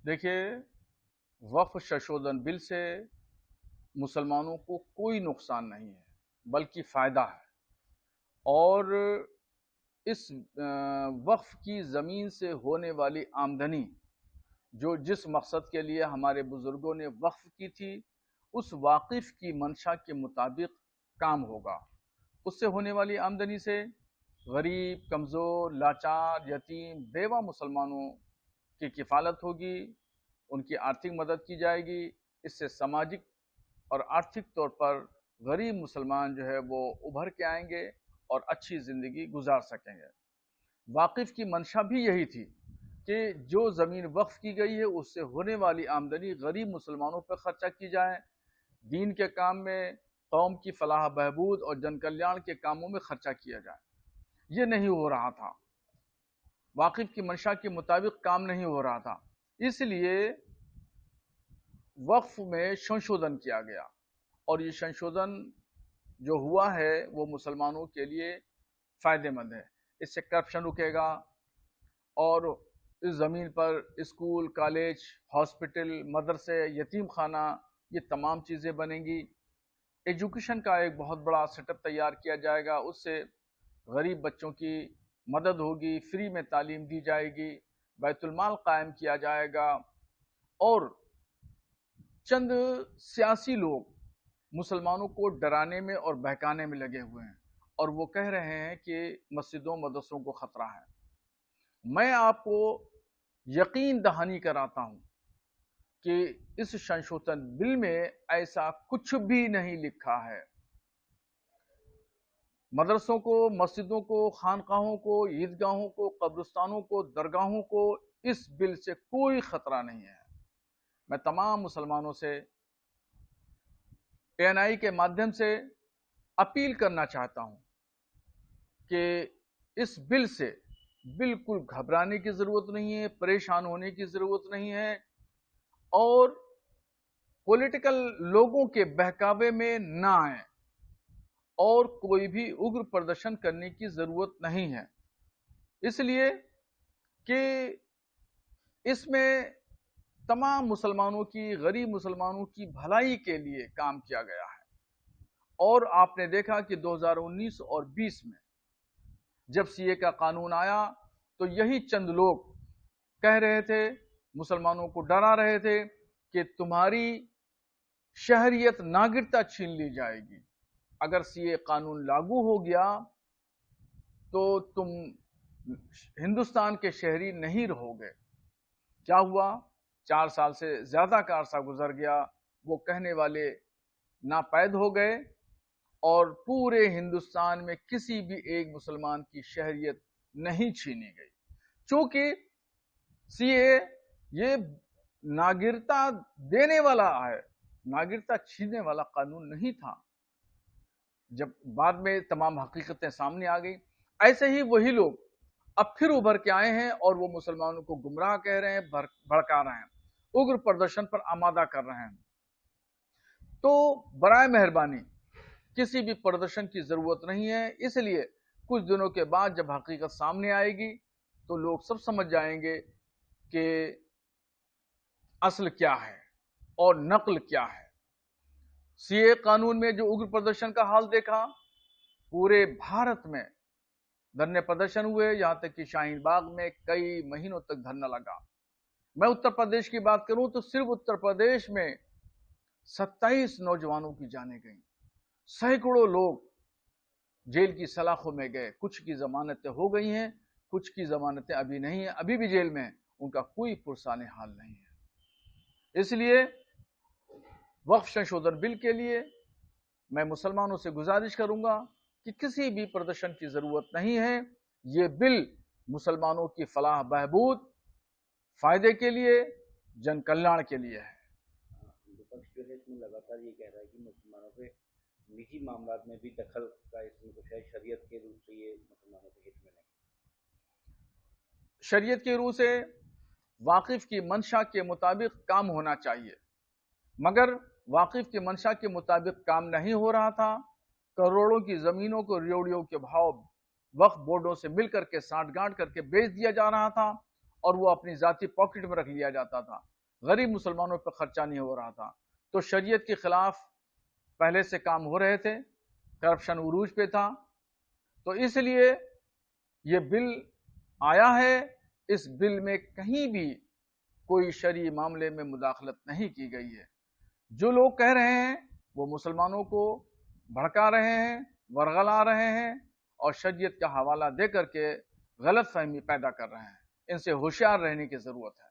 देखिए, वक्फ संशोधन बिल से मुसलमानों को कोई नुकसान नहीं है, बल्कि फ़ायदा है। और इस वक्फ की ज़मीन से होने वाली आमदनी जो जिस मकसद के लिए हमारे बुज़ुर्गों ने वक्फ की थी, उस वाक़िफ़ की मंशा के मुताबिक काम होगा। उससे होने वाली आमदनी से गरीब, कमज़ोर, लाचार, यतीम, बेवा मुसलमानों की किफ़ालत होगी, उनकी आर्थिक मदद की जाएगी। इससे सामाजिक और आर्थिक तौर पर गरीब मुसलमान जो है वो उभर के आएंगे और अच्छी ज़िंदगी गुजार सकेंगे। वाक़िफ़ की मंशा भी यही थी कि जो ज़मीन वक्फ की गई है उससे होने वाली आमदनी गरीब मुसलमानों पर ख़र्चा की जाए, दीन के काम में, कौम की फलाह बहबूद और जन कल्याण के कामों में ख़र्चा किया जाए। ये नहीं हो रहा था, वाक़िफ़ की मंशा के मुताबिक काम नहीं हो रहा था, इसलिए वक्फ में संशोधन किया गया। और ये संशोधन जो हुआ है वो मुसलमानों के लिए फ़ायदेमंद है। इससे करप्शन रुकेगा और इस ज़मीन पर स्कूल, कॉलेज, हॉस्पिटल, मदरसे, यतीम खाना, ये तमाम चीज़ें बनेंगी। एजुकेशन का एक बहुत बड़ा सेटअप तैयार किया जाएगा, उससे गरीब बच्चों की मदद होगी, फ्री में तालीम दी जाएगी, बैतुल-माल कायम किया जाएगा। और चंद सियासी लोग मुसलमानों को डराने में और बहकाने में लगे हुए हैं और वो कह रहे हैं कि मस्जिदों मदरसों को खतरा है। मैं आपको यकीन दहानी कराता हूं कि इस संशोधन बिल में ऐसा कुछ भी नहीं लिखा है। मदरसों को, मस्जिदों को, खानकाहों को, ईदगाहों को, कब्रिस्तानों को, दरगाहों को इस बिल से कोई खतरा नहीं है। मैं तमाम मुसलमानों से ANI के माध्यम से अपील करना चाहता हूं कि इस बिल से बिल्कुल घबराने की जरूरत नहीं है, परेशान होने की जरूरत नहीं है और पॉलिटिकल लोगों के बहकावे में ना आए और कोई भी उग्र प्रदर्शन करने की जरूरत नहीं है, इसलिए कि इसमें तमाम मुसलमानों की, गरीब मुसलमानों की भलाई के लिए काम किया गया है। और आपने देखा कि 2019 और 20 में जब CA का कानून आया तो यही चंद लोग कह रहे थे, मुसलमानों को डरा रहे थे कि तुम्हारी शहरियत, नागरिकता छीन ली जाएगी। अगर CA कानून लागू हो गया तो तुम हिंदुस्तान के शहरी नहीं रहोगे। क्या हुआ? 4 साल से ज्यादा का अरसा गुजर गया, वो कहने वाले नापैद हो गए और पूरे हिंदुस्तान में किसी भी एक मुसलमान की शहरियत नहीं छीनी गई, क्योंकि CA ये नागरिकता देने वाला है, नागरिकता छीनने वाला कानून नहीं था। जब बाद में तमाम हकीकतें सामने आ गई, ऐसे ही वही लोग अब फिर उभर के आए हैं और वो मुसलमानों को गुमराह कह रहे हैं, भड़का रहे हैं, उग्र प्रदर्शन पर आमादा कर रहे हैं। तो बराए मेहरबानी किसी भी प्रदर्शन की जरूरत नहीं है। इसलिए कुछ दिनों के बाद जब हकीकत सामने आएगी तो लोग सब समझ जाएंगे कि असल क्या है और नकल क्या है। CA कानून में जो उग्र प्रदर्शन का हाल देखा, पूरे भारत में धरने प्रदर्शन हुए, यहां तक कि शाहीन बाग में कई महीनों तक धरना लगा। मैं उत्तर प्रदेश की बात करूं तो सिर्फ उत्तर प्रदेश में 27 नौजवानों की जानें गई, सैकड़ों लोग जेल की सलाखों में गए, कुछ की जमानतें हो गई हैं, कुछ की जमानतें अभी नहीं है, अभी भी जेल में हैं, उनका कोई पुरसाने हाल नहीं है। इसलिए वक्फ संशोधन बिल के लिए मैं मुसलमानों से गुजारिश करूंगा कि किसी भी प्रदर्शन की जरूरत नहीं है। ये बिल मुसलमानों की फलाह बहबूद, फायदे के लिए, जन कल्याण के लिए है। विपक्ष जो है इसमें लगातार ये कह रहा है कि मुसलमानों के निजी मामलात में भी दखल का इसमें कुछ है, शरीयत के रूप से ये मुसलमानों के हित में नहीं। शरीयत के रूह से वाकिफ की मंशा के मुताबिक काम होना चाहिए, मगर वाकिफ की मंशा के मुताबिक काम नहीं हो रहा था। करोड़ों की जमीनों को रियोड़ियों के भाव वक्फ बोर्डों से मिलकर के साठ गांठ करके बेच दिया जा रहा था और वो अपनी जाती पॉकेट में रख लिया जाता था। غریب مسلمانوں پر خرچہ نہیں ہو رہا تھا، تو شریعت کے خلاف پہلے سے کام ہو رہے تھے، کرپشن عروج پہ تھا، تو اس لیے یہ بل آیا ہے۔ اس بل میں کہیں بھی کوئی شرعی معاملے میں مداخلت نہیں کی گئی ہے۔ جو لوگ کہہ رہے ہیں وہ مسلمانوں کو بھڑکا رہے ہیں، ورغلا رہے ہیں اور شریعت کا حوالہ دے کر کے غلط فہمی پیدا کر رہے ہیں۔ ان سے ہوشیار رہنے کی ضرورت ہے۔